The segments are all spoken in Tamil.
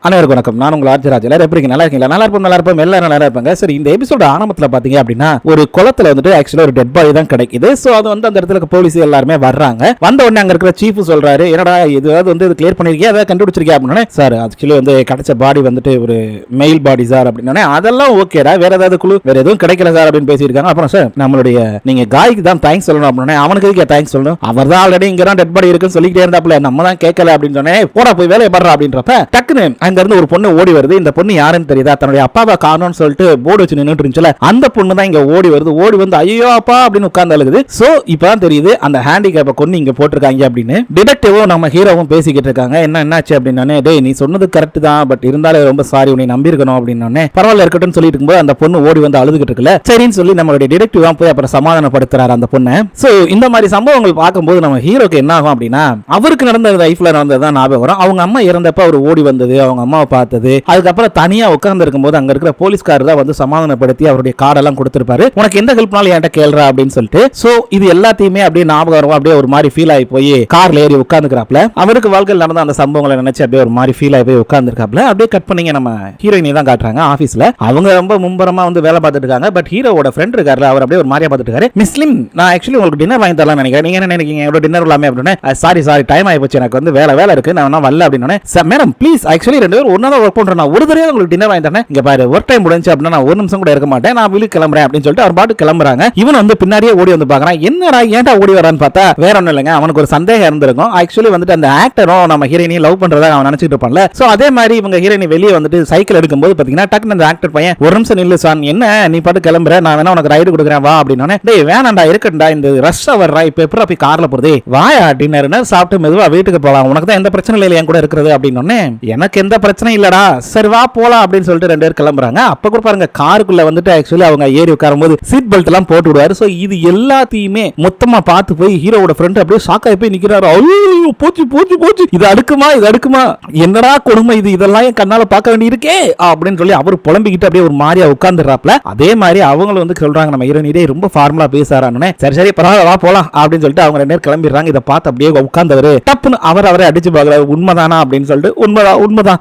அனைவருக்கும் வணக்கம். நான் உங்கள் ஆர்ஜி ராஜ். எல்லாரும் எப்படி இருக்கீங்க? நல்லா இருக்கீங்களா? நல்லா இருப்போம் எல்லாரும் நல்லா இருப்பாங்க. சரி, இந்த எபிசோட ஆரம்பத்தில் பார்த்தீங்க அப்படின்னா ஒரு குளத்துல வந்துட்டு ஆக்சுவலா ஒரு டெட் பாடி தான் கிடைக்குது. ஸோ அது வந்து அந்த இடத்துல போலீஸ் எல்லாருமே வர்றாங்க. வந்த உடனே அங்க இருக்கிற சீஃப் சொல்றாரு, என்னடா இதுவாவது வந்து கிளியர் பண்ணிருக்கியா, அதை கண்டுபிடிச்சிருக்கியா அப்படின்னா, சார் ஆக்சுவலி வந்து கிடைச்ச பாடி வந்துட்டு ஒரு மெயில் பாடி சார் அப்படின்னா, அதெல்லாம் ஓகேடா, வேற ஏதாவது குழு வேற எதுவும் கிடைக்கல சார் அப்படின்னு பேசியிருக்காங்க. அப்புறம் சார் நம்மளுடைய நீங்க காய்க்கு தான் தேங்க்ஸ் சொல்லணும் அப்படின்னா, அவனுக்கு எதுக்கு தேங்க்ஸ் சொல்லணும், அவர் தான் ஆல்ரெடி இங்க தான் டெட் பாடி இருக்குன்னு சொல்லிக்கிட்டே இருந்தாப்ல, நம்ம தான் கேட்கல அப்படின்னு சொன்னேன். போடா போய் வேலையை பண்றா அப்படின்றப்ப டக்குன்னு அங்க இருந்து ஒரு பொண்ணு ஓடி வருது. இந்த பொண்ணு யாருன்னு தெரியுதா? தன்னுடைய அப்பாவை காணோம்னு சொல்லிட்டு போர்டு வச்சு நின்னுட்டு இருந்துச்சுல, அந்த பொண்ணு தான் இங்க ஓடி வருது. ஓடி வந்து ஐயோ அப்பா அப்படின்னு உட்கார்ந்து அழுகுது. சோ இப்பதான் தெரியுது அந்த ஹேண்டிகேப்பை கொண்டு இங்க போட்டிருக்காங்க அப்படின்னு. டிடெக்டிவும் நம்ம ஹீரோவும் பேசிக்கிட்டு இருக்காங்க. என்னாச்சு அப்படின்னா, டேய் நீ சொன்னது கரெக்ட் தான், பட் இருந்தாலும் ரொம்ப சாரி, உன்னை நம்பி இருக்கணும் அப்படின்னு. பரவாயில்ல இருக்கட்டும் சொல்லிட்டு இருக்கும்போது அந்த பொண்ணு ஓடி வந்து அழுதுகிட்டு இருக்குல்ல, சரின்னு சொல்லி நம்மளுடைய டிடெக்டிவ் தான் போய் அப்புறம் சமாதானப்படுத்துறாரு அந்த பொண்ணை. சோ இந்த மாதிரி சம்பவங்கள் பார்க்கும்போது நம்ம ஹீரோக்கு என்ன ஆகும் அப்படின்னா, அவருக்கு நடந்த லைஃப்ல நடந்ததுதான் ஞாபகம் வரும். அவங்க அம்மா இறந்தப்ப அவர் ஓடி வந்தது, அவங்க அம்மாவை பார்த்தது, அதுக்கப்புறம் தனியா உட்கார்ந்து இருக்கும்போது அங்க இருக்கிற போலீஸ்காரர் தான் வந்து சமாதானப்படுத்தி அவருடைய கார்டெல்லாம் கொடுத்திருப்பாரு. உனக்கு எந்த ஹெல்ப்னாலும் என்கிட்ட கேள்றா அப்படின்னு சொல்லிட்டு. சோ இது எல்லாத்தையுமே அப்படியே ஞாபகம் வரும். அப்படியே ஒரு மாதிரி ஃபீல் ஆகி போய் கார்ல ஏறி உட்கார்ந்துக்கிறாப்ல. அவருக்கு வாழ்க்கையில் நடந்த அந்த சம்பவங்களை நினைச்சு அப்படியே ஒரு மாதிரி ஃபீல் ஆகி போய் உட்கார்ந்துருக்காப்ல. அப்படியே கட் பண்ணீங்க நம்ம ஹீரோயினை தான் காட்டுறாங்க ஆபீஸ்ல. அவங்க ரொம்ப மும்பரமா வந்து வேலை பார்த்துட்டு இருக்காங்க. பட் ஹீரோவோட ஃப்ரெண்ட் இருக்காருல, அவர் அப்படியே ஒரு மாதிரியா பார்த்துட்டு இருக்காரு. மிஸ்லிம், நான் ஆக்சுவலி உங்களுக்கு டின்னர் வாங்கி தரலாம் நினைக்கிறேன், நீங்க என்ன நினைக்கிறீங்க, எவ்வளவு டின்னர் இல்லாம அப்படின்னு. சாரி டைம் ஆகி போச்சு, எனக்கு வந்து வேலை இருக்கு, நான் வரல அப்படின்னு. மேடம் ப்ளீஸ், ஆக்சுவலி ரெண்டு பேரும் ஒன்னா தான் ஒர்க் பண்றேன், நான் ஒரு தடவை உங்களுக்கு டின்னர் வாங்கி தரேன், இங்க பாரு ஒர்க் டைம் முடிஞ்சு அப்படின்னா நான் ஒரு நிமிஷம் கூட இருக்க மாட்டேன், நான் வீட்டுக்கு கிளம்புறேன் அப்படின்னு சொல்லிட்டு அவர் பாட்டு கிளம்புறாங்க. இவன் வந்து பின்னாடியே ஓடி வந்து பாக்குறான். என்னடா ஏன்டா ஓடி வரான்னு பார்த்தா வேற ஒண்ணும் இல்லைங்க, அவனுக்கு ஒரு சந்தேகம் இருந்திருக்கும். ஆக்சுவலி வந்துட்டு அந்த ஆக்டரும் நம்ம ஹீரோயினை லவ் பண்றதா அவன் நினைச்சிட்டு இருப்பான்ல. சோ அதே மாதிரி இவங்க ஹீரோயினை வெளியே வந்துட்டு சைக்கிள் எடுக்கும்போது பாத்தீங்கன்னா டக்குனு அந்த ஆக்டர் பையன் ஒரு நிமிஷம் நில்லு சான், என்ன நீ பாட்டு கிளம்புற, நான் வேணா உனக்கு ரைடு கொடுக்குறேன் வா அப்படின்னு. டேய் வேணாண்டா இருக்கட்டா, இந்த ரஷ் வர்றா, இப்ப எப்படி போய் கார்ல போறது, வாயா டின்னர்னு சாப்பிட்டு மெதுவா வீட்டுக்கு போலாம், உனக்கு தான் எந்த பிரச்சனை இல்லை என் கூட இருக்கிறது அப்படின்னு. எனக்கு எந்த பிரச்சனையும் இல்லடா, சரி வா போலாம் அப்படின்னு சொல்லிட்டு ரெண்டு பேர் கிளம்புறாங்க. அப்ப கூட பாருங்க காருக்குள்ள வந்துட்டு ஆக்சுவலி அவங்க ஏறி உட்காரும் போது சீட் பெல்ட் எல்லாம் போட்டு விடுவாரு. சோ இது எல்லாத்தையுமே மொத்தமா பார்த்து போய் ஹீரோவோட ஃப்ரெண்ட் அப்படியே ஷாக் ஆகி போய் நிக்கிறாரு. ஐயோ போச்சு போச்சு போச்சு, இது அடுக்குமா என்னடா கொடுமை இது, இதெல்லாம் என் கண்ணால பார்க்க வேண்டி இருக்கே அப்படின்னு சொல்லி அவர் புலம்பிக்கிட்டு அப்படியே ஒரு மாதிரியா உட்கார்ந்துறாப்ல. அதே மாதிரி அவங்களும் வந்து சொல்றாங்க நம்ம ஹீரோயினே ரொம்ப ஃபார்முலா பேசுறான்னு. சரி பரவாயில்ல வா போலாம் அப்படின்னு சொல்லிட்டு அவங்க ரெண்டு பேர் கிளம்பிடுறாங்க. இதை பார்த்து அப்படியே உட்கார்ந்தவரு டப்புன்னு அவரை அடிச்சு பார்க்கறாரு. உண்மைதானா அப்படின்னு சொல்லிட்டு உண்மைதான்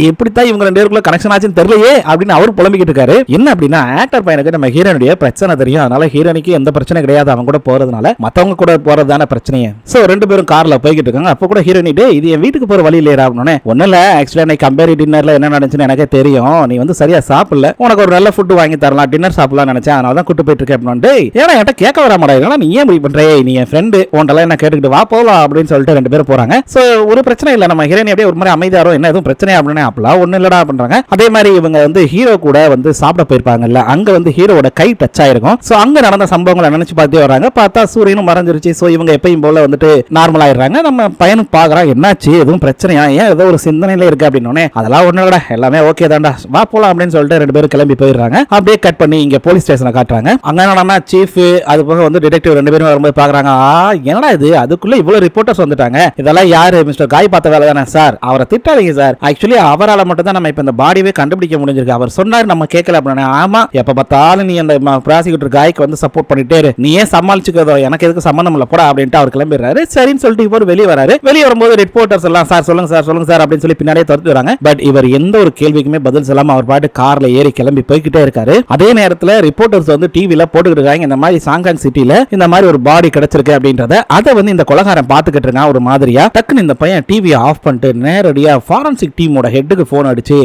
எப்படித்தான் இவங்க ரெண்டு பேருக்குள்ள கனெக்ஷன் ஆச்சுன்னு தெரியலையே அப்படின்னு அவர் புலம்பிக்கிட்டு இருக்காரு. என்ன அப்படின்னா ஆக்டர் பையனுக்கு நம்ம ஹீரோனுடைய பிரச்சனை தெரியும், அதனால ஹீரோனுக்கு எந்த பிரச்சனை கிடையாது, அவங்க கூட போறதுனால மத்தவங்க கூட போறதுதான பிரச்சனையே. சோ ரெண்டு பேரும் கார்ல போய்கிட்டு இருக்காங்க. அப்ப கூட ஹீரோனிட்டே இது என் வீட்டுக்கு போற வழி இல்லையா அப்படின்னு. ஒண்ணு இல்ல, ஆக்சுவலா எனக்கு கம்பேரி டின்னர்ல என்ன நடந்துச்சுன்னு எனக்கே தெரியும், நீ வந்து சரியா சாப்பிடல, உனக்கு ஒரு நல்ல ஃபுட் வாங்கி தரலாம், டின்னர் சாப்பிடலாம் நினைச்சேன், அதனால தான் கூட்டு போயிட்டு இருக்கேன் அப்படின்னு. ஏன்னா என்கிட்ட கேட்க வர மாட்டேங்க, நீ ஏன் முடிவு பண்றே, நீ என் ஃப்ரெண்டு, உன்டெல்லாம் என்ன கேட்டுக்கிட்டு வா போலாம் அப்படின்னு சொல்லிட்டு ரெண்டு பேரும் போறாங்க. சோ ஒரு பிரச்சனை இல்ல, நம்ம ஹீரோனி அப்படியே ஒரு மாதிரி அமைதியாரோ, என்ன எதுவும் பிரச்சனை அப்படின்னு அப்பலாம் ஒண்ணு இல்லடா பண்றாங்க. அதே மாதிரி இவங்க வந்து ஹீரோ கூட வந்து சாப்பிட போயிருப்பாங்கல்ல, அங்க வந்து ஹீரோவோட கை டச் ஆயிருக்கும். சோ அங்க நடந்த சம்பவங்களை நினைச்சு பார்த்தே வராங்க. பார்த்தா சூரியனும் மறைஞ்சிருச்சு. சோ இவங்க எப்பயும் போல வந்துட்டு நார்மல் ஆயிடுறாங்க. நம்ம பையனும் பாக்குறான், என்னாச்சு எதுவும் பிரச்சனையா, ஏன் ஏதோ ஒரு சிந்தனையில இருக்கு அப்படின்னு. அதெல்லாம் ஒண்ணு இல்லடா, எல்லாமே ஓகே தான்டா, வா போலாம் அப்படின்னு சொல்லிட்டு ரெண்டு பேரும் கிளம்பி போயிடுறாங்க. அப்படியே கட் பண்ணி இங்க போலீஸ் ஸ்டேஷனை காட்டுறாங்க. அங்க என்னன்னா சீஃப் அது போக வந்து டிடெக்டிவ் ரெண்டு பேரும் வரும்போது பாக்குறாங்க, என்னடா இது அதுக்குள்ள இவ்வளவு ரிப்போர்ட்டர்ஸ் வந்துட்டாங்க, இதெல்லாம் யாரு, மிஸ்டர் காய் பார்த்த வேலை தானே சார், அவரை திட்டாதீங்க சார், ஆக்சுவலி அவரால் மட்டும் தான் நம்ம இப்ப இந்த பாடியே கண்டுபிடிக்க முடிஞ்சிருக்கு, அவர் சொன்னார் நம்ம கேட்கல அப்படின்னு. ஆமா எப்ப பார்த்தாலும் நீ அந்த ப்ராசிக்யூட்டர் காய்க்கு வந்து சப்போர்ட் பண்ணிட்டே இரு, நீ ஏன் சமாளிச்சுக்கிறதோ, எனக்கு எதுக்கு சம்பந்தம் இல்ல போடா அப்படின்ட்டு அவர் கிளம்பிடுறாரு. சரின்னு சொல்லிட்டு இவர் வெளியே வராரு. வெளியே வரும்போது ரிப்போர்ட்டர்ஸ் எல்லாம் சார் சொல்லுங்க சார் அப்படின்னு சொல்லி பின்னாடியே துரத்து வராங்க. பட் இவர் எந்த ஒரு கேள்விக்குமே பதில் சொல்லாம அவர் பாட்டு கார்ல ஏறி கிளம்பி போய்கிட்டே இருக்காரு. அதே நேரத்தில் ரிப்போர்ட்டர்ஸ் வந்து டிவில போட்டுக்கிட்டு இருக்காங்க, இந்த மாதிரி சாங்காங் சிட்டில இந்த மாதிரி ஒரு பாடி கிடைச்சிருக்கு அப்படின்றத. அதை வந்து இந்த கொலகாரன் பாத்துக்கிட்டு இருக்கான் ஒரு மாதிரியா. டக்குன்னு இந்த பையன் டிவியை ஆஃப் பண்ணிட்டு நேரடியா ஃபாரன்சிக் டீமோட ஹெட்டுக்கு போன் அடிச்சு,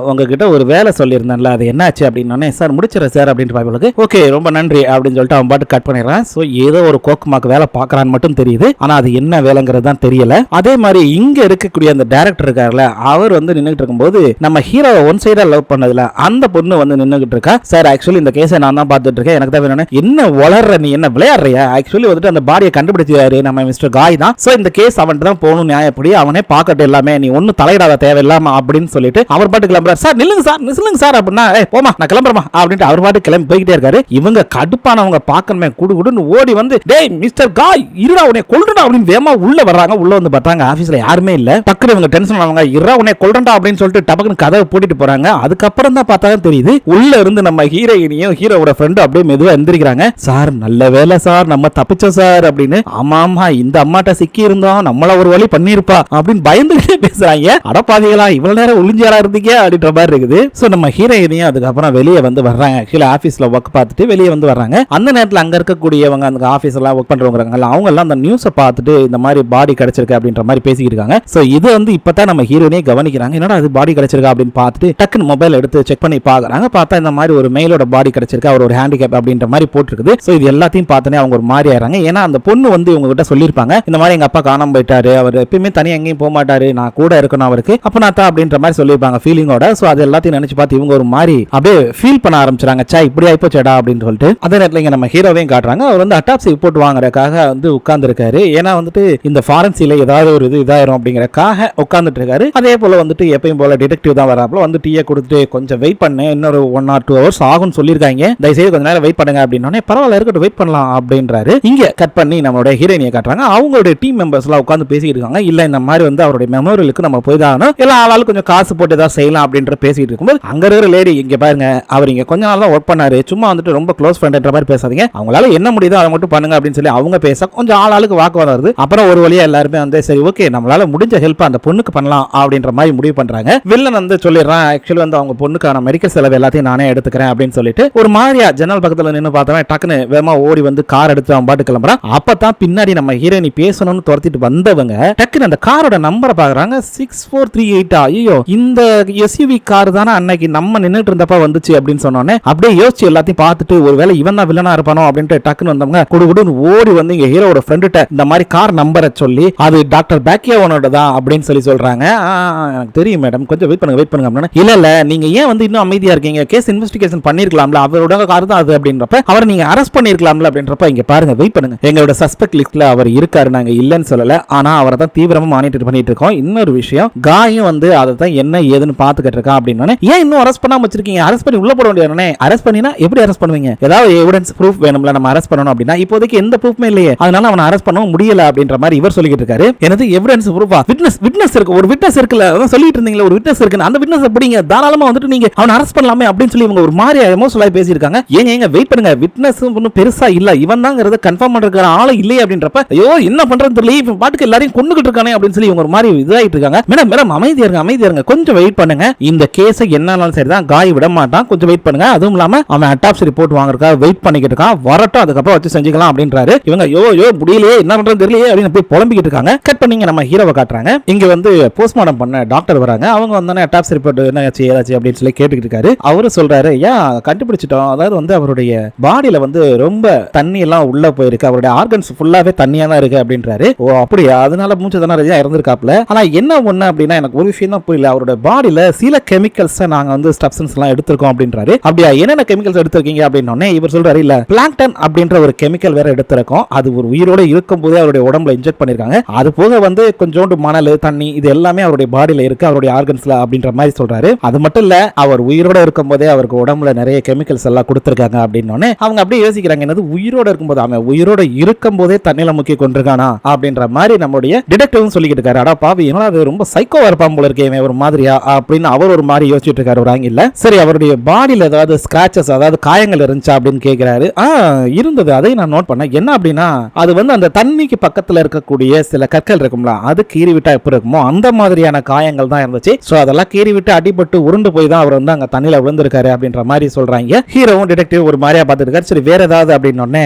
உங்ககிட்ட ஒரு வேலை சொல்லியிருந்தேன்ல அது என்னாச்சு அப்படின்னு. சார் முடிச்சிடறேன் சார் அப்படின்ட்டு பாய்களுக்கு ஓகே ரொம்ப நன்றி அப்படின்னு சொல்லிட்டு அவன் பாட்டு கட் பண்ணிடுறான். சோ ஏதோ ஒரு கோக்குமாக்கு வேலை பாக்குறான்னு மட்டும் தெரியுது, ஆனா அது என்ன வேலைங்கிறது தான் தெரியல. அதே மாதிரி இங்க இருக்கக்கூடிய அந்த டைரக்டர் இருக்காருல, அவர் வந்து நின்னுட்டு இருக்கும்போது நம்ம ஹீரோவை ஒன் சைடா லவ் பண்ணதுல அந்த பொண்ணு வந்து நின்னுகிட்டு இருக்கா. சார் ஆக்சுவலி இந்த கேஸை நான் தான் பார்த்துட்டு இருக்கேன், எனக்கு தான் வேணும், என்ன வளர்ற நீ என்ன விளையாடுறியா, ஆக்சுவலி வந்துட்டு அந்த பாடியை கண்டுபிடிச்சாரு நம்ம மிஸ்டர் காய் தான், சோ இந்த கேஸ் அவன்ட்டு தான் போகணும், நியாயப்படி அவனே பார்க்கட்டும் எல்லாமே, நீ ஒன்னும் தலையிடாத தேவையில்லாம அப்படின்னு சொல்லிட்டு அவர் பாட்டு கிளம்புறாரு. சார் நில்லுங்க சார் அப்படின்னா, போமா நான் கிளம்புறமா அப்படின்ட்டு அவர் பாட்டு கிளம்பி போய்கிட்டே இருக்காரு. இவங்க கடுப்பானவங்க பார்க்கணுமே குடுகுடுன்னு ஓடி வந்து, டேய் மிஸ்டர் காய் இருடா உன்னை கொல்றடா அப்படின்னு வேகமா உள்ள வர்றாங்க. உள்ள வந்து பார்த்தாங்க ஆபீஸ்ல யாருமே இல்ல. டக்குனு இவங்க டென்ஷன் ஆனவங்க, இருடா உன்னை கொல்றடா அப்படின்னு சொல்லிட்டு டபக்குன்னு கதவை பூட்டிட்டு போறாங்க. அதுக்கப்புறம் தான் பார்த்தா தெரியுது உள்ள இருந்து நம்ம ஹீரோயினியும் ஹீரோவோட ஃப்ரெண்டும் அப்படியே மெதுவா எந்திரிக்கிறாங்க. சார் நல்ல வேலை சார், நம்ம தப்பிச்சோம் சார் அப்படின்னு. ஆமா இந்த அம்மாட்ட சிக்கி இருந்தோம், நம்மள ஒரு வழி பண்ணிருப்பா அப்படின்னு பயந்துகிட்டே பேசுறாங்க. அடப்பாவி வந்தீங்களா, இவ்வளவு நேரம் ஒளிஞ்சாரா இருந்தீங்க அப்படின்ற மாதிரி இருக்குது. சோ நம்ம ஹீரோயினியும் அதுக்கப்புறம் வெளியே வந்து வர்றாங்க. ஆக்சுவலி ஆபீஸ்ல ஒர்க் பார்த்துட்டு வெளியே வந்து வர்றாங்க. அந்த நேரத்தில் அங்க இருக்கக்கூடியவங்க, அந்த ஆபீஸ் எல்லாம் ஒர்க் பண்றவங்க அவங்க எல்லாம் அந்த நியூஸை பார்த்துட்டு இந்த மாதிரி பாடி கிடைச்சிருக்கு அப்படின்ற மாதிரி பேசிக்கிட்டு இருக்காங்க. சோ இது வந்து இப்பதான் நம்ம ஹீரோயினியை கவனிக்கிறாங்க. என்னடா அது பாடி கிடைச்சிருக்கா அப்படின்னு பார்த்துட்டு டக்குன்னு மொபைல் எடுத்து செக் பண்ணி பாக்குறாங்க. பார்த்தா இந்த மாதிரி ஒரு மெயிலோட பாடி கிடைச்சிருக்கு, அவர் ஒரு ஹேண்டிகேப் அப்படின்ற மாதிரி போட்டுருக்குது. சோ இது எல்லாத்தையும் பார்த்தனே அவங்க ஒரு மாதிரி ஆயிடுறாங்க. ஏன்னா அந்த பொண்ணு வந்து இவங்க கிட்ட சொல்லியிருப்பாங்க, இந்த மாதிரி எங்க அப்பா காணாம போயிட்டாரு, அவர் எப்பயுமே தனியா எங்கேயும் போக மாட்டாரு, நான் கூட இருக்கணும் அவருக்கு, அப்ப நான் தான் அப்படின்ற மாதிரி சொல்லியிருப்பாங்க ஃபீலிங்கோட. சோ அது எல்லாத்தையும் நினைச்சு பார்த்து இவங்க ஒரு மாதிரி அப்படியே ஃபீல் பண்ண ஆரம்பிச்சாங்க. சா இப்படி ஆயிப்போச்சேடா அப்படின்னு சொல்லிட்டு அதே நேரத்தில் இங்க நம்ம ஹீரோவையும் காட்டுறாங்க. அவர் வந்து அட்டாப்சி ரிப்போர்ட் வாங்குறதுக்காக வந்து உட்கார்ந்து இருக்காரு. ஏன்னா வந்துட்டு இந்த ஃபாரன்சில ஏதாவது ஒரு இது இதாயிரும் அப்படிங்கறக்காக உட்கார்ந்துட்டு இருக்காரு. அதே போல வந்துட்டு எப்பயும் போல டிடெக்டிவ் தான் வராப்ல வந்து டீயை கொடுத்துட்டு கொஞ்சம் வெயிட் பண்ணு, இன்னொரு 1 or 2 hours ஆகும்னு சொல்லியிருக்காங்க, தயவுசெய்து கொஞ்ச நேரம் வெயிட் பண்ணுங்க அப்படின்னோடனே பரவாயில்ல இருக்கட்டும் வெயிட் பண்ணலாம் அப்படின்றாரு. இங்க கட் பண்ணி நம்மளோட ஹீரோயினியை காட்டுறாங்க. அவங்களுடைய டீம் மெம்பர்ஸ் எல்லாம் உட்கார்ந்து பேசிட்டு இருக்காங்க. இல்ல இந்த மாதிரி வந்து அவருடைய மெமோரியலுக்கு நம்ம போய் தான் எல்லா ஆளாலும் கொஞ்சம் காசு போட்டு ஏதாவது செய்யலாம் அப்படின்ற பேசிட்டு இருக்கும்போது அங்க இருக்கிற லேடி இங்க பாருங்க, அவர் இங்க கொஞ்ச நாள் தான் ஒர்க் பண்ணாரு, சும்மா வந்துட்டு ரொம்ப க்ளோஸ் ஃப்ரெண்ட்ன்ற மாதிரி பேசாதீங்க, அவங்களால என்ன முடியுதோ அதை மட்டும் பண்ணுங்க அப்படின்னு சொல்லி அவங்க பேச கொஞ்சம் ஆளாளுக்கு வாக்குவாதம் வருது. அப்புறம் ஒரு வழியா எல்லாருமே வந்து சரி ஓகே நம்மளால முடிஞ்ச ஹெல்ப் அந்த பொண்ணுக்கு பண்ணலாம் அப்படின்ற மாதிரி முடிவு பண்றாங்க. வில்லன் வந்து சொல்லிடுறான், ஆக்சுவலி வந்து அவங்க பொண்ணுக்கான மெடிக்கல் செலவு எல்லாத்தையும் நானே எடுத்துக்கிறேன் அப்படின்னு சொல்லிட்டு ஒரு மாதிரியா ஜன்னல் பக்கத்துல நின்று பார்த்தவன் டக்குன்னு வேகமா ஓடி வந்து கார் எடுத்து அவன் பாட்டு கிளம்புறான். அப்பதான் பின்னாடி நம்ம ஹீரோயினி பேசணும்னு துரத்திட்டு வந்தவங்க டக்குன்னு அந்த காரோட நம்பரை பாக்குறாங்க, 6438. ஐயோ இந்த எஸ்யூவி கார் தானே அன்னைக்கு நம்ம நின்னுட்டு இருந்தப்ப வந்துச்சு அப்படின்னு சொன்னோன்னே அப்படியே யோசிச்சு எல்லாத்தையும் பார்த்துட்டு ஒருவேளை இவன் தான் வில்லனா இருப்பானோ அப்படின்ட்டு டக்குன்னு வந்தவங்க குடுகுடுன்னு ஓடி வந்து இங்க ஹீரோட ஃப்ரெண்ட்ட இந்த மாதிரி கார் நம்பரை சொல்லி அது டாக்டர் பேக்கியாவோனோட தான் அப்படின்னு சொல்லி சொல்றாங்க. எனக்கு தெரியும் மேடம், கொஞ்சம் வெயிட் பண்ணுங்க அப்படின்னா இல்ல இல்ல நீங்க ஏன் வந்து இன்னும் அமைதியா இருக்கீங்க, கேஸ் இன்வெஸ்டிகேஷன் பண்ணிருக்கலாம்ல, அவரோட கார் தான் அது அப்படின்றப்ப அவர் நீங்க அரெஸ்ட் பண்ணிருக்கலாம்ல அப்படின்றப்ப இங்க பாருங்க வெயிட் பண்ணுங்க, எங்களோட சஸ்பெக்ட் லிஸ்ட்ல அவர் இருக்காரு, நாங்க இல்லன்னு சொல்லல, ஆனா அவரை தான் தீவிரமா மானிட்டர் பண்ணிட்டு இருக்கோம். இன்னொரு விஷயம் காயும் வந்து அதை தான் என்ன ஏதுன்னு பாத்துக்கிட்டு இருக்கான் அப்படின்னு. ஏன் இன்னும் அரெஸ்ட் பண்ணாம வச்சிருக்கீங்க, அரெஸ்ட் பண்ணி உள்ள போட வேண்டியதானே, அரெஸ்ட் பண்ணினா எப்படி அரெஸ்ட் பண்ணுவீங்க, ஏதாவது எவிடன்ஸ் ப்ரூஃப் வேணும்ல, நம்ம அரெஸ்ட் பண்ணணும் அப்படின்னா இப்போதைக்கு எந்த ப்ரூஃப்மே இல்லையே, அதனால அவனை அரெஸ்ட் பண்ணவும் முடியல அப்படின்ற மாதிரி இவர் சொல்லிட்டு இருக்காரு. எனது எவிடன்ஸ் ப்ரூஃபா, விட்னஸ் இருக்கு, ஒரு விட்னஸ் இருக்குல்ல, அதான் சொல்லிட்டு இருந்தீங்களா ஒரு விட்னஸ் இருக்கு, அந்த விட்னஸ் படிங்க தாராளமா வந்துட்டு நீங்க அவனை அரெஸ்ட் பண்ணலாமே அப்படின்னு சொல்லி இவங்க ஒரு மாதிரி எமோஷனலா பேசியிருக்காங்க. ஏங்க வெயிட் பண்ணுங்க, விட்னஸ் ஒன்னும் பெருசா இல்ல, இவன் தாங்கிறத கன்ஃபார்ம் பண்ற ஆளு இல்லையே அப்படின்றப்ப ஐயோ என்ன பண்றது தெரியல, இவன் பாட்டுக்கு எல்லாரையும் கொண்டுகிட்டு இருக்கானே அப்படின்னு சொல்லி இவங்க ஒரு மாதிரி இதாயிட்டு இருக்காங்க. மேடம் அமைதியா இருங்க கொஞ்சம் வெயிட் பண்ணுங்க, இந்த கேஸ என்னன்னாலும் சரிதான் காய் விட மாட்டான், கொஞ்சம் வெயிட் பண்ணுங்க, அதுவும் இல்லாம அவன் அட்டாப்சி ரிப்போர்ட் வாங்குறதுக்காக வெயிட் பண்ணிக்கிட்டு இருக்கான், வரட்டும் அதுக்கப்புறம் வச்சு செஞ்சுக்கலாம் அப்படின்றாரு. இவங்க யோ முடியலையே என்ன பண்றது தெரியலையே அப்படின்னு போய் புலம்பிக்கிட்டு இருக்காங்க. கட் பண்ணி நம்ம ஹீரோவை காட்டுறாங்க. இங்க வந்து போஸ்ட்மார்ட்டம் பண்ண டாக்டர் வராங்க. அவங்க வந்தானே அட்டாப்சி ரிப்போர்ட் என்ன ஆச்சு ஏதாச்சு அப்படின்னு சொல்லி கேட்டுக்கிட்டு இருக்காரு. அவரு சொல்றாரு கண்டுபிடிச்சிட்டோம், அதாவது வந்து அவருடைய பாடியில வந்து ரொம்ப தண்ணி எல்லாம் உள்ள போயிருக்கு, அவருடைய ஆர்கன்ஸ் ஃபுல்லாவே தண்ணியா தான் இருக்கு அப்படின்றாரு. ஓ அப்படியா, அதனால மூச்சு தானே இறந்திருக்காப்ல. ஆனா என்ன ஒண்ணு அப்படின்னா எனக்கு ஒரு விஷயம் தான் புரியல, அவரோட பாடியில சில கெமிக்கல்ஸ் நாங்க வந்து சப்ஸ்டன்ஸ் எல்லாம் எடுத்திருக்கோம் அப்படின்றாரு. அப்படியா என்னென்ன கெமிக்கல்ஸ் எடுத்திருக்கீங்க அப்படின்னோடனே இவர் சொல்றாரு இல்ல பிளாங்டன் அப்படின்ற ஒரு கெமிக்கல் வேற எடுத்திருக்கோம், அது ஒரு உயிரோட இருக்கும் போதே அவருடைய உடம்புல இன்ஜெக்ட் பண்ணிருக்காங்க, அது போக வந்து கொஞ்சோண்டு மணல் தண்ணி இது எல்லாமே அவருடைய பாடியில இருக்கு அவருடைய ஆர்கன்ஸ்ல அப்படின்ற மாதிரி சொல்றாரு. அது மட்டும் இல்ல அவர் உயிரோட இருக்கும் போதே அவருக்கு உடம்புல நிறைய கெமிக்கல்ஸ் எல்லாம் கொடுத்திருக்காங்க அப்படின்னோடனே அவங்க அப்படியே யோசிக்கிறாங்க, என்னது உயிரோட இருக்கும்போது அவன் உயிரோட இருக்கும் போதே தண்ணியில முக்கி கொண்டிருக்கானா அப்படின்ற மாதிரி நம்மளுடைய டிடெக்டிவ் சொல்லிக்கிட்டு இருக்காரு. அடா பாவி என்னடா அது ரொம்ப சைக்கோவா இருப்பான் போல இருக்கே ஒரு மாதிரியா அப்படின்னு அவர் ஒரு மாதிரி யோசிச்சுட்டு இருக்காரு ஒரு ஆங்கில. சரி அவருடைய பாடியில ஏதாவது ஸ்கிராச்சஸ் அதாவது காயங்கள் இருந்துச்சா அப்படின்னு கேட்கிறாரு. இருந்தது, அதை நான் நோட் பண்ணேன். என்ன அப்படின்னா அது வந்து அந்த தண்ணிக்கு பக்கத்துல இருக்கக்கூடிய சில கற்கள் இருக்கும்ல, அது கீறி விட்டா எப்படி இருக்குமோ அந்த மாதிரியான காயங்கள் தான் இருந்துச்சு. சோ அதெல்லாம் கீறி விட்டு அடிபட்டு உருண்டு போய் தான் அவர் வந்து அங்க தண்ணியில விழுந்திருக்காரு அப்படின்ற மாதிரி சொல்றாங்க. ஹீரோவும் டிடெக்டிவ் ஒரு மாதிரியா பார்த்துட்டு இருக்காரு. சரி வேற ஏதாவது அப்படின்னு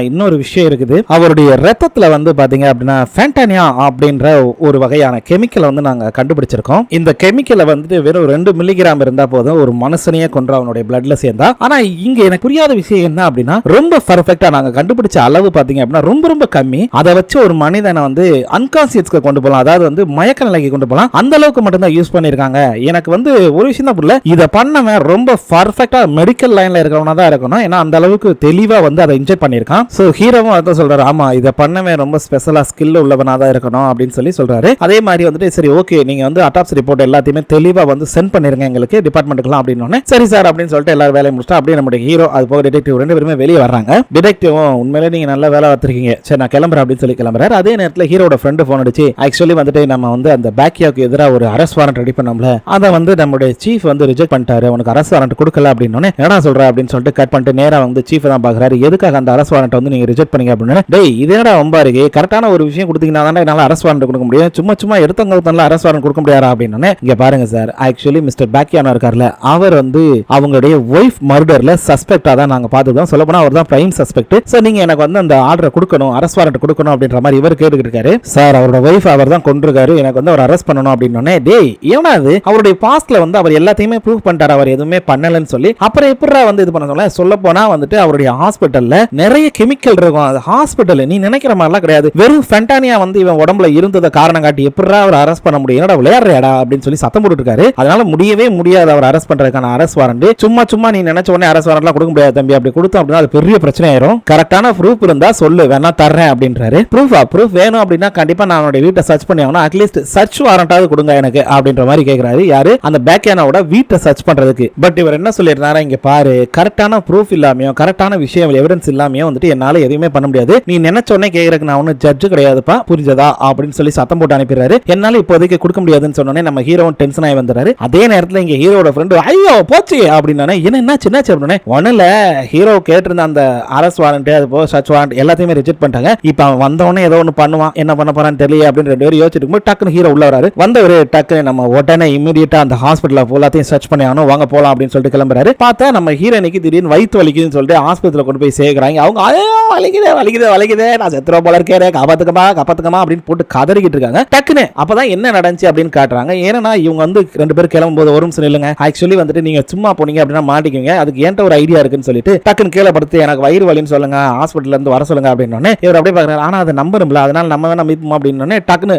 இன்னொரு விஷயம் இருக்குது, அவருடைய ரத்தத்துல வந்து பாத்தீங்க அப்படின்னா ஃபேண்டானியா அப்படின்ற ஒரு வகையான கெமிக்கலை வந்து நாங்க கண்டுபிடிச்சிருக்கோம். இந்த கெமிக்கலை வந்து வெறும் 2 மில்லிகிராம் இருந்தா போதும் ஒரு மனுஷனையே கொன்ற அவனுடைய பிளட்ல சேர்ந்தா. ஆனா இங்க எனக்கு புரியாத விஷயம் என்ன அப்படின்னா ரொம்ப பர்ஃபெக்ட்டா நாங்க கண்டுபிடிச்ச அளவு பாத்தீங்க அப்படின்னா ரொம்ப ரொம்ப கம்மி. அதை வச்சு ஒரு மனிதனை வந்து அன்கான்சியஸ்க்கு கொண்டு போகலாம், அதாவது வந்து மயக்க நிலைக்கு கொண்டு போகலாம், அந்த அளவுக்கு மட்டும் தான் யூஸ் பண்ணிருக்காங்க. எனக்கு வந்து ஒரு விஷயம் தான் புரியல, இதை பண்ணவன் ரொம்ப பர்ஃபெக்ட்டா மெடிக்கல் லைன்ல இருக்கிறவனா தான் இருக்கணும், ஏன்னா அந்த அளவுக்கு தெளிவா வந்து அதை இன்ஜெக்ட் பண்ணிருக்கான். சோ ஹீரோவும் அதான் சொல்றாரு, ஆமா இதை பண்ணவன் ரொம்ப ஸ்பெஷலா ஸ்கில் உள்ளவனா தான் இருக்கணும் அப்படின்னு சொல்லி சொல்றாரு. அதே மாதிரி வந்துட்டு சரி ஓகே நீங்க வந்து அட்டாப்சி ரிப்போர்ட் எல்லாத்தையுமே தெளிவா வந்து சென்ட் பண்ணிருங்க எங்களுக்கு டிபார்ட்மெண்ட்டுக்குலாம் அப்படின்னு. சரி சார் அப்படின்னு சொல்லிட்டு எல்லாரும் வேலையை முடிச்சுட்டு அப்படியே நம்முடைய ஹீரோ அது போக டிடெக்டிவ் 2 பேருமே வெளியே வர்றாங்க. டிடெக்டிவும் உண்மையிலே நீங்க நல்ல வேலை பார்த்திருக்கீங்க, சரி நான் கிளம்புறேன் அப்படின்னு சொல்லி கிளம்புறாரு. அதே நேரத்தில் ஹீரோட ஃப்ரெண்டு போன் அடிச்சு ஆக்சுவலி வந்துட்டு நம்ம வந்து அந்த பேக்கியாவுக்கு எதிராக ஒரு அரெஸ்ட் வாரண்ட் ரெடி பண்ணோம்ல, அதை வந்து நம்மளுடைய சீஃப் வந்து ரிஜெக்ட் பண்ணிட்டாரு, உனக்கு அரெஸ்ட் வாரண்ட் கொடுக்கல அப்படின்னு. என்ன சொல்ற அப்படின்னு சொல்லிட்டு கட் பண்ணிட்டு நேரா வந்து சீஃப் தான் பாக்குறாரு. எதுக்காக அந்த அரெஸ்ட் வாரண்ட் வந்து நீங்க ரிஜெக்ட் பண்ணீங்க அப்படின்னு. டேய் இதேடா ரொம்ப இருக்கு, கரெக்டான ஒரு விஷயம் கொடுத்தீங்கன்னா தான் என்னால அரெஸ்ட் வாரண்ட் கொடுக்க முடியும், சும்மா எடுத்தவங்க அரசு வாரண்ட் கொடுக்க முடியாதா அப்படின்னு. இங்க பாருங்க சார், ஆக்சுவலி மிஸ்டர் பேக்கியானோ இருக்கார்ல, அவர் வந்து அவங்களுடைய ஒய்ஃப் மர்டர்ல சஸ்பெக்டா தான் நாங்க பாத்துக்கோம். சொல்ல போனா அவர் தான் பிரைம் சஸ்பெக்ட். சார் நீங்க எனக்கு வந்து அந்த ஆர்டரை கொடுக்கணும், அரெஸ்ட் வாரண்ட் கொடுக்கணும் அப்படின்ற மாதிரி இவர் கேட்டுக்கிட்டு இருக்காரு. சார் அவரோட ஒய்ஃப் அவர் தான் கொண்டிருக்காரு, எனக்கு வந்து அவர் அரெஸ்ட் பண்ணணும் அப்படின்னு. டேய் ஏன்னா அது அவருடைய பாஸ்ட்ல வந்து அவர் எல்லாத்தையுமே ப்ரூவ் பண்ணிட்டாரு, அவர் எதுவுமே பண்ணலன்னு சொல்லி. அப்புறம் எப்படிடா வந்து இது பண்ண சொல்ல போனா வந்துட்டு அவருடைய ஹாஸ்பிட்டல்ல நிறைய கெமிக்கல் இருக்கும். அது ஹாஸ்பிட்டல் நீ நினைக்கிற மாதிரிலாம் கிடையாது. வெறும் ஃபென்டானியா வந்து இவன் உடம்புல இருந்ததை காரணம் காட்டி எப்படிடா அவர் அரெஸ்ட் பண்ண முடியும், என்னடா விளையாடுறா அப்படின்னு சொல்லி சத்தம் போட்டு இருக்காரு. அதனால முடியவே முடியாது அவர் அரெஸ்ட் பண்றதுக்கான அரெஸ்ட் வாரண்ட். சும்மா நீ நினைச்ச உடனே அரெஸ்ட் வாரண்ட்லாம் கொடுக்க முடியாது தம்பி. அப்படி கொடுத்தோம் அப்படின்னா அது பெரிய பிரச்சனை ஆயிரும். கரெக்டான ப்ரூஃப் இருந்தா சொல்லு, வேணா தர்றேன் அப்படின்றாரு. ப்ரூஃப் வேணும் அப்படின்னா கண்டிப்பா நான் அவனுடைய வீட்டை சர்ச் பண்ணி ஆகணும், அட்லீஸ்ட் சர்ச் வாரண்டாவது கொடுங்க எனக்கு அப்படின்ற மாதிரி கேட்கிறாரு. யாரு? அந்த பேக்கியானோட வீட்டை சர்ச் பண்றதுக்கு. பட் இவர் என்ன சொல்லிருந்தாரா, இங்க பாரு கரெக்டான ப்ரூஃப் இல்லாமையோ கரெக்டான விஷயம் எவிடன்ஸ் இல்லாமையோ வந்துட்டு என்னால எதுவுமே பண்ண முடியாது, நீ நினைச்ச உடனே கேட்கறதுக்கு நான் ஒன்னும் ஜட்ஜ் கிடையாதுப்பா, புரிஞ்சதா அப்படின்னு சொல்லி சத்தம் போட்டு அனுப்பிடுறாரு. என்னால இப்போதைக்கு கொடுக்க முடியாதுன்னு சொன்னோன்னே நம்ம ஹீரோவும் டென்ஷன் ஆகி வந்துறாரு. அதே நேரத்தில் இங்க ஹீரோட ஃப்ரெண்ட் ஐயோ போச்சு அப்படின்னா என்ன சின்னாச்சு அப்படின்னு ஒன்னுல ஹீரோ கேட்டிருந்த அந்த அரெஸ்ட் வாரண்ட் அது போக சர்ச் வாரண்ட் எல்லாத்தையுமே ரிஜெக்ட் பண்ணிட்டாங்க. இப்போ அவன் வந்தவொடனே ஏதோ ஒன்று பண்ணுவான், என்ன பண்ண போறான்னு தெரியல அப்படின்னு 2 பேரும் யோசிச்சுட்டு இருக்கும்போது டக்குனு ஹீரோ உள்ள வராரு. வந்தவர் டக்குனு நம்ம உடனே இமீடியட்டா அந்த ஹாஸ்பிட்டல் எல்லாத்தையும் சர்ச் பண்ணி ஆகணும், வாங்க போலாம் அப்படின்னு சொல்லிட்டு கிளம்புறாரு. பார்த்தா நம்ம ஹீரோனுக்கு திடீர்னு வயிற்று வலிக்குதுன்னு சொல்லிட்டு ஆஸ்பத்திரியில் கொண்டு போய் சேர்க்கிறாங்க. அவங்க வலிக்குதே நான் செத்துறோம் போல இருக்கேன், காப்பாத்துக்கமா அப்படின்னு போட்டு கதறிக்கிட்டு இருக்காங்க. டக்குனு அப்பதான் என்ன நடந்துச்சு அப்படின்னு காட்டுறாங்க. ஏன்னா இவங்க வந்து 2 பேரும் கிளம்பும்போது ஒரு நிமிஷம் இல்லைங்க, ஆக்சுவலி வந்துட்டு நீங்க சும்மா போனீங்க அப்படின்னா மாட்டிக்குவீங்க, அதுக்கு ஏன்ட்ட ஒரு ஐடியா இருக்குன்னு சொல்லிட்டு டக்குன்னு கீழே படுத்து எனக்கு வயிறு வலின்னு சொல்லுங்க, ஹாஸ்பிட்டல்ல இருந்து வர சொல்லுங்க அப்படின்னு. இவர் அப்படியே பாக்குறாரு. ஆனா அதை நம்பணும்ல, அதனால நம்ம வேணா மீட்போம் அப்படின்னு டக்குன்னு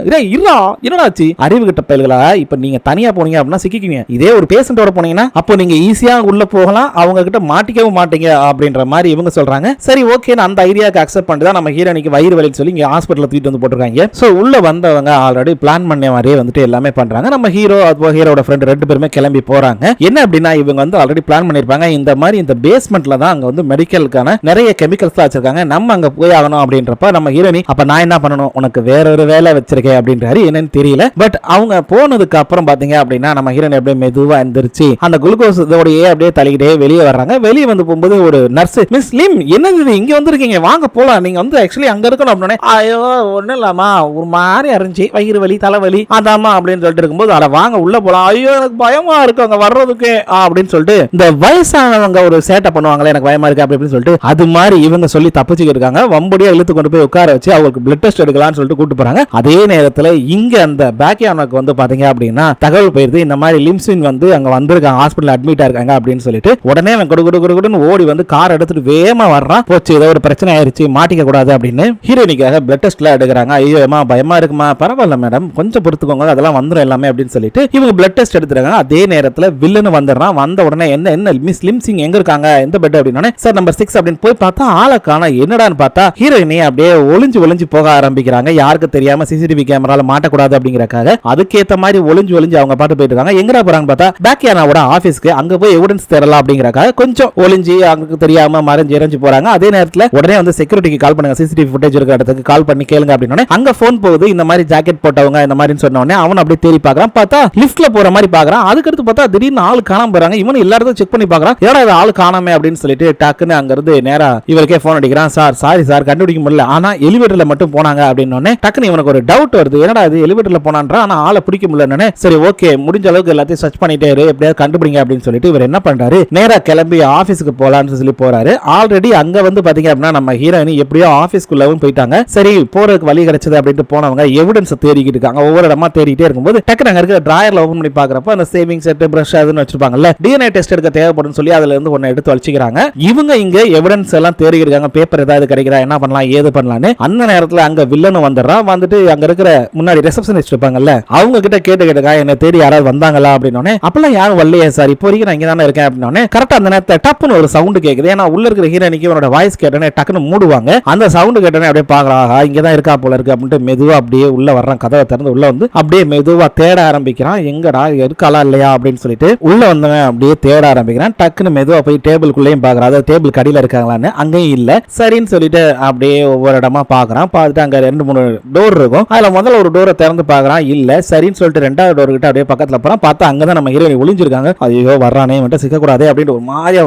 என்னடாச்சு அறிவு கிட்ட பயல்களா, இப்ப நீங்க தனியா போனீங்க அப்படின்னா சிக்கிக்குவீங்க, இதே ஒரு பேஷண்டோட போனீங்கன்னா அப்போ நீங்க ஈஸியா உள்ள போகலாம், அவங்க கிட்ட மாட்டிக்கவும் மாட்டீங்க அப்படின்ற மாதிரி இவங்க சொல்றாங்க. சரி ஓகே, அந்த ஐடியாக்கு அக்செப்ட் பண்ணிட்டு தான் நம்ம ஹீரோனிக்கு வயிறு வலின்னு சொல்லி இங்க ஹாஸ்பிட்டல்ல தூக்கிட்டு வந்து போட்டுருக்காங்க. சோ உள்ள வந்தவங்க ஆல்ரெடி பிளான் பண்ண மாதிரியே வந்துட்டு எல்லாமே பண்றாங்க. நம்ம ஹீரோ அது ஹீரோட ஃப்ரெண்ட் 2 பேருமே கிளம்பி போறாங்க. என்ன அப்படின்னா இவங்க வந்து ஆல்ரெடி பிளான் பண்ணிருப்பாங்க, இந்த மாதிரி இந்த பேஸ்மெண்ட்ல தான் அங்க வந்து மெடிக்கலுக்கான நிறைய கெமிக்கல்ஸ் வச்சிருக்காங்க, நம்ம அங்க போய் ஆகணும் அப்படின்றப்ப நம்ம ஹீரோனி அப்ப நான் என்ன பண்ணணும், உனக்கு வேற ஒரு வேலை வச்சிருக்கேன் அப்படின்றாரு. என்னன்னு தெரியல. பட் அவங்க போனதுக்கு அப்புறம் பாத்தீங்க அப்படின்னா நம்ம ஹீரோனி அப்படியே மெதுவா எந்திரிச்சு அந்த குளுக்கோஸ் இதோடயே அப்படியே தள்ளிக்கிட்டே வெளியே வர்றாங்க. வெளியே வந்து போகும்போது ஒரு நர்ஸ், மிஸ் லிம் என்னது இங்க வந்திருக்கீங்க, வாங்க போலாம், நீங்க வந்து ஆக்சுவலி அங்க இருக்கணும் அப்படின்னு. ஐயோ ஒன்னும் இல்லாமா ஒரு மாதிரி அறிஞ்சு வயிறு வலி தலைவலி அதாமா அப்படின்னு சொல்லிட்டு இருக்கும்போது அட வாங்க உள்ள போலாம், ஐயோ எனக்கு பயமா இருக்கு அங்க வர்றதுக்கு அப்படின்னு சொல்லிட்டு இந்த வயசானவங்க ஒரு சேட்டை பண்ணுவாங்களே எனக்கு பயமா இருக்கு அப்படின்னு சொல்லிட்டு அது மாதிரி இவங்க சொல்லி தப்பிச்சுக்கிட்டு இருக்காங்க. வம்படியா இழுத்து கொண்டு போய் உட்கார வச்சு அவங்களுக்கு பிளட் டெஸ்ட் எடுக்கலாம்னு சொல்லிட்டு கூட்டு போறாங்க. அதே நேரத்தில் இங்க அந்த பேக்கியானுக்கு வந்து பாத்தீங்க அப்படின்னா தகவல் போயிருது, இந்த மாதிரி லிம்சின் வந்து அங்க வந்திருக்காங்க, ஹாஸ்பிட்டல் அட்மிட் இருக்காங்க அப்படின்னு சொல்லிட்டு உடனே அவன் குடுகுடுன்னு ஓடி வந்து கார் எடுத்துட்டு வேகமா வர்றான். போச்சு ஏதோ ஒரு பிரச்சனை ஆயிருச்சு, மாட்டிக்க கூடாது அப்படின்னு ஹீரோனிக்காக பிளட் டெஸ்ட்ல எடுக்கிறாங்க. ஐயோ பயமா இருக்குமா, பரவாயில்ல மேடம் கொஞ்சம் பொறுத்துக்கோங்க அதெல்லாம் வந்துடும் எல்லாமே அப்படின்னு சொல்லிட்டு இவங்க பிளட் டெஸ்ட் எடுத்துறாங்க. அதே நேரத்தில் வில்லன் வந்துடுறான். வந்த உடனே என்ன மிஸ் லிம்சிங் எங்க இருக்காங்க, எந்த பெட் அப்படின்னா சார் நம்பர் 6 அப்படின்னு போய் பார்த்தா ஆளை காண. என்னடான்னு பார்த்தா ஹீரோயினி அப்படியே ஒளிஞ்சு போக ஆரம்பிக்கிறாங்க. யாருக்கு தெரியாம சிசிடிவி கேமரால மாட்டக்கூடாது அப்படிங்கறக்காக அதுக்கேத்த மாதிரி ஒளிஞ்சு அவங்க பாட்டு போயிட்டு இருக்காங்க. எங்கடா போறாங்க பார்த்தா பேக்கியானாவோட ஆபீஸ்க்கு, அங்க போய் எவிடன்ஸ் தேடலாம் அப்படிங்கறக்காக கொஞ்சம் ஒளிஞ்சு அவங்களுக்கு தெரியாம மறைஞ்சு போறாங்க. அதே நேரத்தில் உடனே வந்து செக்யூரிட்டிக்கு கால் பண்ணுங்க, சிசிடிவி ஃபுட்டேஜ் இருக்க இடத்துக்கு கால் பண்ணி கேளுங்க அப்படின்னா அங்க போன் போகுது. இந்த மாதிரி ஜாக்கெட் போட்டவங்க இந்த மாதிரி சொன்ன உடனே அவன் அப்படியே தேடி பார்க்கறான். பார்த்தா லிஃப்ட்ல போற மாதிரி பார்க்கறான். அதுக்கடுத்து பார்த்தா திடீர்னு ஆள் காணாம போறாங்க. இவன் எல்லாரும் செக் பண்ணி பார்க்கறான், ஏடா இது ஆள் காணாமே அப்படின்னு சொல்லிட்டு டக்குன்னு அங்க இருந்து நேரா இவருக்கே போன் அடிக்கிறான். சாரி சார் கண்டுபிடிக்க முடியல, ஆனா எலிவேட்டர்ல மட்டும் போனாங்க அப்படின்னு டக்குன்னு இவனுக்கு ஒரு டவுட் வருது, என்னடா இது எலிவேட்டர்ல போனான்றா ஆனா ஆளை பிடிக்க முடியலன்னு. சரி ஓகே முடிஞ்ச அளவுக்கு எல்லாத்தையும் சர்ச் பண்ணிட்டே இரு, எப்படியாவது கண்டுபிடிங்க அப்படின்னு சொல்லிட்டு இவர் என்ன பண்றாரு, நேரா கிளம்பி ஆபீஸ்க்கு போலான்னு சொல்லி போறாரு. ஆல்ரெடி அங்க வந்து பாத்தீங்க அப்படின்னா நம்ம ஹீரோயினி எப்படியோ ஆபீஸ்க்குள்ளவும் போயிட்டாங்க. சரி போறதுக்கு வழி கிடைச்சது அப்படின்ட்டு போனவங்க எவிடன்ஸ் தேடிக்கிட்டு இருக்காங்க. ஒவ்வொரு இடமா தேடிட்டே இருக்கும்போது டக்குனு அங்க இருக்கிற டிராயர்ல ஓபன் பண்ணி பாக்குறப்ப அந்த சேவிங் செட் பிரஷ் அதுன்னு வச்சிருப்பாங்கல்ல, டிஎன்ஏ டெஸ்ட் எடுக்க தேவைப்படும் சொல்லி அதுல இருந்து ஒன்னு எடுத்து வச்சுக்கிறாங்க. இவங்க இங்க எவிடன்ஸ் எல்லாம் தேடிக்கிட்டு இருக்காங்க, பேப்பர் ஏதாவது கிடைக்கிறா என்ன பண்ணலாம் ஏது பண்ணலாம்னு. அந்த நேரத்துல அங்க வில்லன் வந்துடுறான். வந்துட்டு அங்க இருக்கிற முன்னாடி ரிசப்ஷனிஸ்ட் இருப்பாங்கல்ல அவங்க கிட்ட கேட்டுக்கிட்டு என்ன தேடி யாராவது வந்தாங்களா அப்படின்னு. அப்பெல்லாம் யாரும் வரலையே சார், இப்போ வரைக்கும் நான் இங்க தானே இருக்கேன் அப்படின்னு. கரெக்டா அந்த நேரத்தில் டப்புன்னு ஒரு சவுண்ட் கேக்குது. ஏன்னா உள்ள இருக்கிற ஹீரோனிக்கு இவனோட வாய்ஸ் கேட்டனே டக்குன்னு மூடுவாங்க. அந்த சவுண்ட் கேட்டனே அப்படியே பாக்குறாங்க, இங்கதான் இருக்கா போல இருக்கு அப்படின்ட்டு மெதுவா அப்படியே உள்ள வர்றான். கதவை திறந்து உள்ள வந்து அப்படியே மெதுவா தேட ஆரம்பிக்கிறான். எங்கடா இருக்காளா இல்லையா அப்படின்னு சொல்லிட்டு உள்ள வந்தவன் அப்படியே தேட ஆரம்பிக்கிறான். டக்குன்னு மெதுவா போய் டேபிள்குள்ளேயும் பாக்குறான், அதாவது டேபிள் கடியில இருக்காங்களான்னு. அங்கேயும் இல்ல. சரின்னு சொல்லிட்டு அப்படியே ஒவ்வொரு இடமா பாக்குறான். பார்த்துட்டு அங்க 2-3 டோர் இருக்கும். அதுல முதல்ல ஒரு டோரை திறந்து பாக்குறான், இல்ல. சரின்னு சொல்லிட்டு 2வது டோர் கிட்ட அப்படியே பக்கத்துல போறான். பார்த்தா அங்கதான் நம்ம ஹீரோயினி ஒளிஞ்சிருக்காங்க. ஐயோ வர்றானே வந்துட்டு சிக்கக்கூடாது அப்படின்னு ஒரு மாதிரியா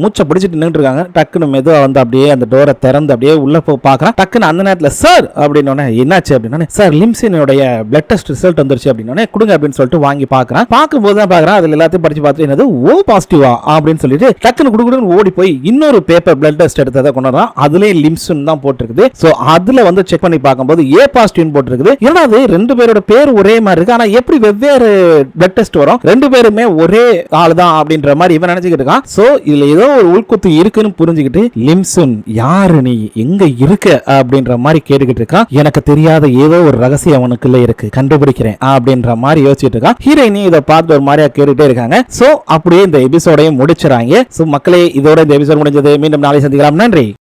மூச்சை பிடிச்சிட்டு நின்று இருக்காங்க. டக்குன்னு மெதுவா வந்து அப்படியே அந்த டோரை திறந்து அப்படியே உள்ள போய் பாக்குறான். டக்குன்னு அந்த நேரத்துல சார் அப்படின்னு என்னாச்சு அப்படின்னா, சார் லிம்சினுடைய பிளட் டெஸ்ட் ரிசல்ட் வந்துருச்சு அப்படின்னே கொடுங்க அப்படின்னு சொல்லிட்டு வாங்கி பாக்குறேன். பார்க்கும்போது தான் பாக்குறேன் அதுல எல்லாத்தையும் படிச்சு பார்த்து என்னது ஓ பாசிட்டிவா அப்படின்னு சொல்லிட்டு டக்குனு குடுக்குன்னு ஓடி போய் இன்னொரு பேப்பர் பிளட் டெஸ்ட் எடுத்ததை கொண்டு வரான். அதுலயே லிம்ஸ்னு தான் போட்டிருக்குது. சோ அதுல வந்து செக் பண்ணி பார்க்கும்போது ஏ பாசிட்டிவ் போட்டிருக்குது. ஏன்னா அது ரெண்டு பேரோட பேர் ஒரே மாதிரி இருக்கு. ஆனா எப்படி வெவ்வேறு பிளட் டெஸ்ட் வரும்? ரெண்டு பேருமே ஒரே ஆள் தான் அப்படின்ற மாதிரி இவன் நினைச்சுக்கிட்டு இருக்கான். சோ இதுல ஏதோ ஒரு உள்குத்து இருக்குன்னு புரிஞ்சுக்கிட்டு லிம்சன் யாரு நீ எங்க இருக்க அப்படின்ற மாதிரி கேட்டுக்கிட்டு இருக்கான். எனக்கு தெரியாத ஏதோ ஒரு ரகசியம் அவனுக்குள்ள இருக்கு, கண்டுபிடிக்கிறேன் அப்படின்ற மாதிரி யோசிச்சுட்டு இருக்கான். ஹீரோயினி இதை பார்த்து ஒரு மாதிரியா கேட்டுட்டே இருக்காங்க. சோ அப்படியே இந்த எபிசோடையும் முடிச்சுறாங்க. சோ மக்களே இதோட இந்த எபிசோட் முடிஞ்சது. மீண்டும் நாளை சந்திக்கலாம். நன்றி.